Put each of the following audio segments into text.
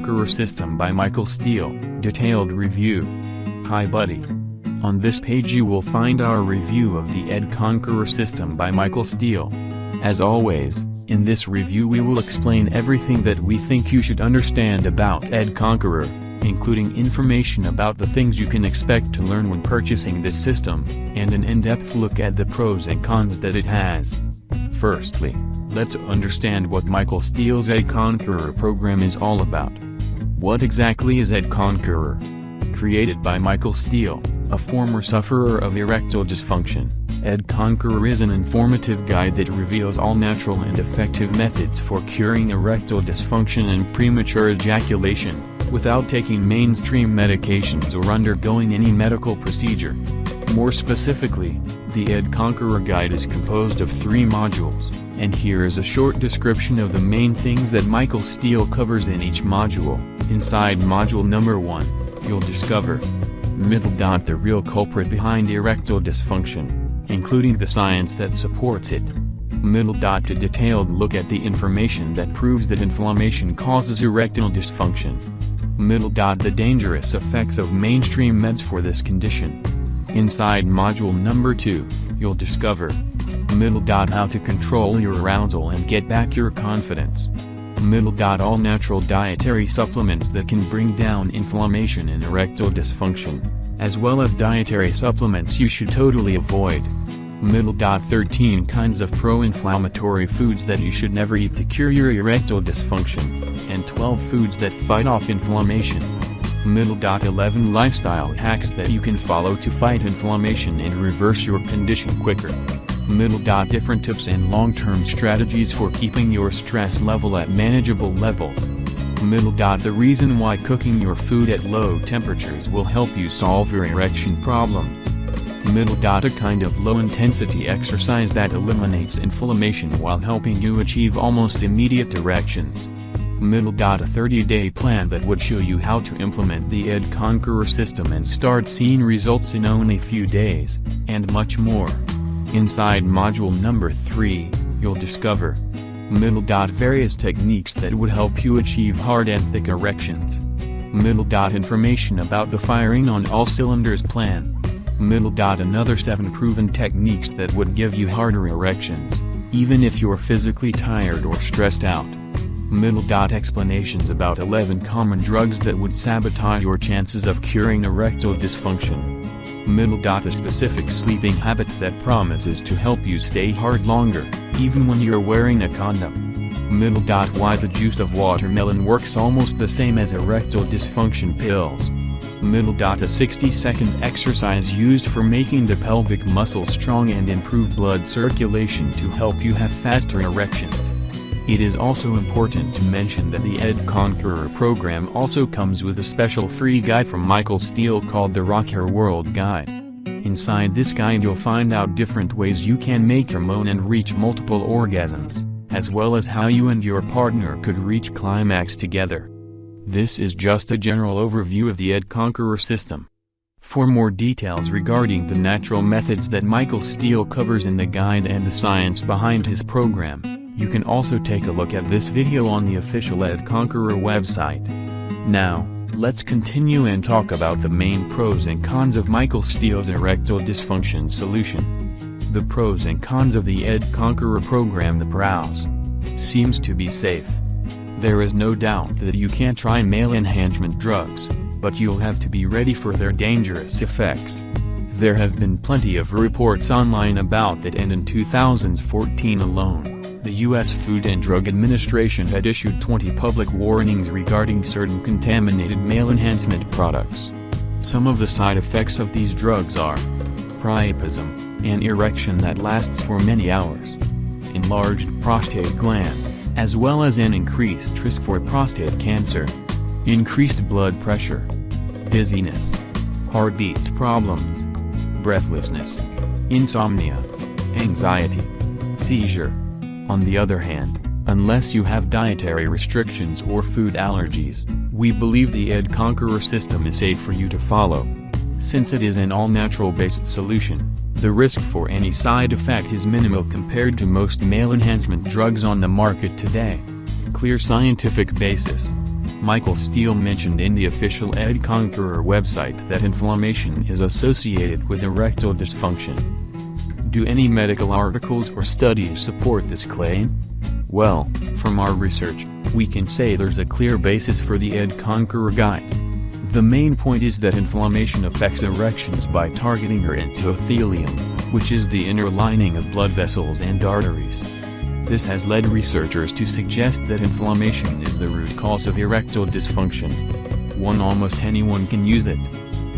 Conqueror System by Michael Steele, detailed review. Hi buddy. On this page you will find our review of the Ed Conqueror System by Michael Steele. As always, in this review we will explain everything that we think you should understand about Ed Conqueror, including information about the things you can expect to learn when purchasing this system, and an in-depth look at the pros and cons that it has. Firstly, let's understand what Michael Steele's Ed Conqueror program is all about. What exactly is Ed Conqueror? Created by Michael Steele, a former sufferer of erectile dysfunction, Ed Conqueror is an informative guide that reveals all natural and effective methods for curing erectile dysfunction and premature ejaculation, without taking mainstream medications or undergoing any medical procedure. More specifically, the Ed Conqueror guide is composed of 3 modules, and here is a short description of the main things that Michael Steele covers in each module. Inside module number 1, you'll discover the real culprit behind erectile dysfunction, including the science that supports it. A detailed look at the information that proves that inflammation causes erectile dysfunction. The dangerous effects of mainstream meds for this condition. Inside module number 2, you'll discover how to control your arousal and get back your confidence. All natural dietary supplements that can bring down inflammation and erectile dysfunction, as well as dietary supplements you should totally avoid. 13 kinds of pro-inflammatory foods that you should never eat to cure your erectile dysfunction, and 12 foods that fight off inflammation. 11 lifestyle hacks that you can follow to fight inflammation and reverse your condition quicker. Different tips and long-term strategies for keeping your stress level at manageable levels. The reason why cooking your food at low temperatures will help you solve your erection problems. A kind of low-intensity exercise that eliminates inflammation while helping you achieve almost immediate erections. A 30-day plan that would show you how to implement the Ed Conqueror system and start seeing results in only a few days, and much more. Inside module number 3, you'll discover various techniques that would help you achieve hard and thick erections. Information about the firing on all cylinders plan. Another 7 proven techniques that would give you harder erections, even if you're physically tired or stressed out. Explanations about 11 common drugs that would sabotage your chances of curing erectile dysfunction. A specific sleeping habit that promises to help you stay hard longer, even when you're wearing a condom. Why the juice of watermelon works almost the same as erectile dysfunction pills. A 60-second exercise used for making the pelvic muscle strong and improve blood circulation to help you have faster erections. It is also important to mention that the Ed Conqueror program also comes with a special free guide from Michael Steele called the Rock Your World Guide. Inside this guide you'll find out different ways you can make your moan and reach multiple orgasms, as well as how you and your partner could reach climax together. This is just a general overview of the Ed Conqueror system. For more details regarding the natural methods that Michael Steele covers in the guide and the science behind his program, you can also take a look at this video on the official Ed Conqueror website. Now, let's continue and talk about the main pros and cons of Michael Steele's erectile dysfunction solution. The pros and cons of the Ed Conqueror program. The pros. Seems to be safe. There is no doubt that you can try male enhancement drugs, but you'll have to be ready for their dangerous effects. There have been plenty of reports online about that, and in 2014 alone, the U.S. Food and Drug Administration had issued 20 public warnings regarding certain contaminated male enhancement products. Some of the side effects of these drugs are priapism, an erection that lasts for many hours, enlarged prostate gland, as well as an increased risk for prostate cancer, increased blood pressure, dizziness, heartbeat problems, breathlessness, insomnia, anxiety, seizure. On the other hand, unless you have dietary restrictions or food allergies, we believe the Ed Conqueror system is safe for you to follow. Since it is an all-natural based solution, the risk for any side effect is minimal compared to most male enhancement drugs on the market today. Clear scientific basis. Michael Steele mentioned in the official Ed Conqueror website that inflammation is associated with erectile dysfunction. Do any medical articles or studies support this claim? Well, from our research, we can say there's a clear basis for the Ed Conqueror guide. The main point is that inflammation affects erections by targeting your endothelium, which is the inner lining of blood vessels and arteries. This has led researchers to suggest that inflammation is the root cause of erectile dysfunction. Almost anyone can use it.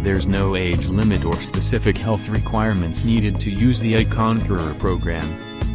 There's no age limit or specific health requirements needed to use the Ed Conqueror program.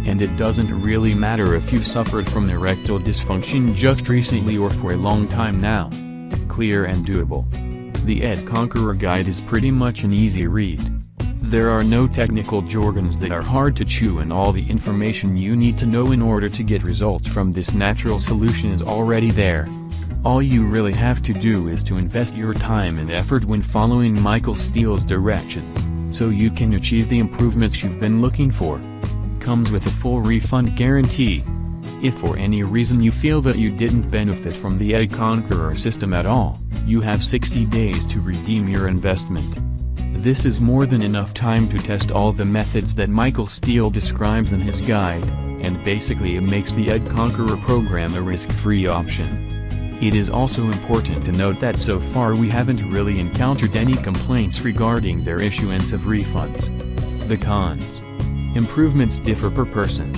And it doesn't really matter if you suffered from erectile dysfunction just recently or for a long time now. Clear and doable. The Ed Conqueror guide is pretty much an easy read. There are no technical jargons that are hard to chew, and all the information you need to know in order to get results from this natural solution is already there. All you really have to do is to invest your time and effort when following Michael Steele's directions, so you can achieve the improvements you've been looking for. Comes with a full refund guarantee. If for any reason you feel that you didn't benefit from the Ed Conqueror system at all, you have 60 days to redeem your investment. This is more than enough time to test all the methods that Michael Steele describes in his guide, and basically it makes the Ed Conqueror program a risk-free option. It is also important to note that so far we haven't really encountered any complaints regarding their issuance of refunds. The cons. Improvements differ per person.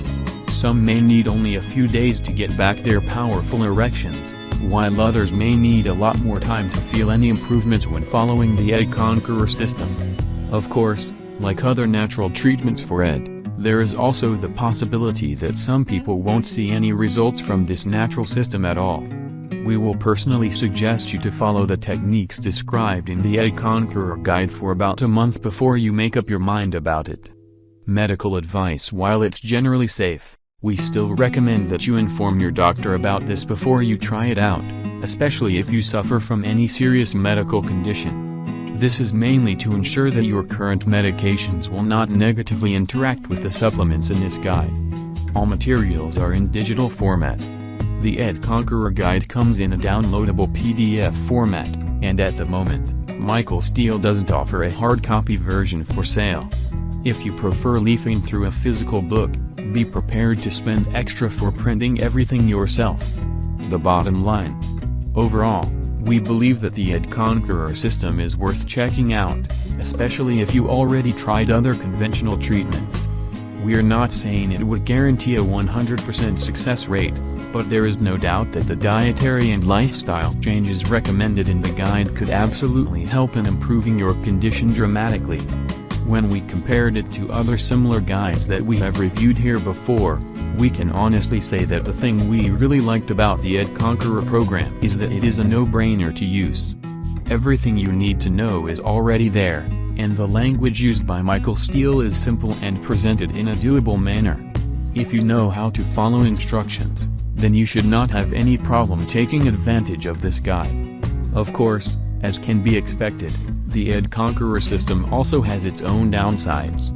Some may need only a few days to get back their powerful erections, while others may need a lot more time to feel any improvements when following the Ed Conqueror system. Of course, like other natural treatments for ED, there is also the possibility that some people won't see any results from this natural system at all. We will personally suggest you to follow the techniques described in the Ed Conqueror guide for about a month before you make up your mind about it. Medical advice. While it's generally safe, we still recommend that you inform your doctor about this before you try it out, especially if you suffer from any serious medical condition. This is mainly to ensure that your current medications will not negatively interact with the supplements in this guide. All materials are in digital format. The Ed Conqueror guide comes in a downloadable PDF format, and at the moment, Michael Steele doesn't offer a hard copy version for sale. If you prefer leafing through a physical book, be prepared to spend extra for printing everything yourself. The bottom line. Overall, we believe that the Ed Conqueror system is worth checking out, especially if you already tried other conventional treatments. We're not saying it would guarantee a 100% success rate, but there is no doubt that the dietary and lifestyle changes recommended in the guide could absolutely help in improving your condition dramatically. When we compared it to other similar guides that we have reviewed here before, we can honestly say that the thing we really liked about the Ed Conqueror program is that it is a no-brainer to use. Everything you need to know is already there, and the language used by Michael Steele is simple and presented in a doable manner. If you know how to follow instructions, then you should not have any problem taking advantage of this guide. Of course, as can be expected, the Ed Conqueror system also has its own downsides.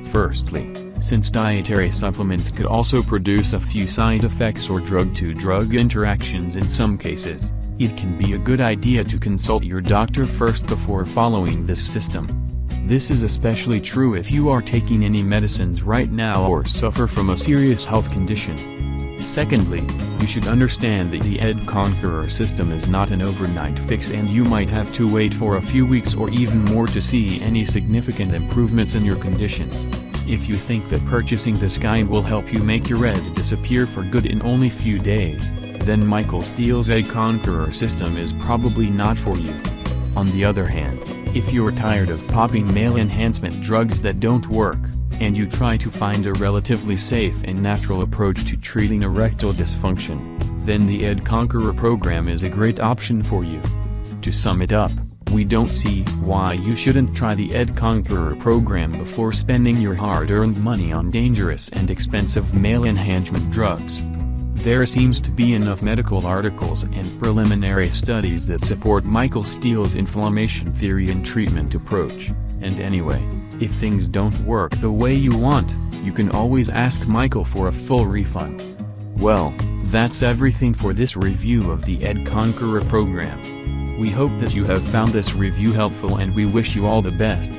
Firstly, since dietary supplements could also produce a few side effects or drug-to-drug interactions in some cases, it can be a good idea to consult your doctor first before following this system. This is especially true if you are taking any medicines right now or suffer from a serious health condition. Secondly, you should understand that the Ed Conqueror system is not an overnight fix, and you might have to wait for a few weeks or even more to see any significant improvements in your condition. If you think that purchasing this guide will help you make your ED disappear for good in only few days, then Michael Steele's Ed Conqueror system is probably not for you. On the other hand, if you're tired of popping male enhancement drugs that don't work, and you try to find a relatively safe and natural approach to treating erectile dysfunction, then the Ed Conqueror program is a great option for you. To sum it up, we don't see why you shouldn't try the Ed Conqueror program before spending your hard-earned money on dangerous and expensive male enhancement drugs. There seems to be enough medical articles and preliminary studies that support Michael Steele's inflammation theory and treatment approach, and anyway, if things don't work the way you want, you can always ask Michael for a full refund. Well, That's everything for this review of the Ed Conqueror program. We hope that you have found this review helpful and we wish you all the best.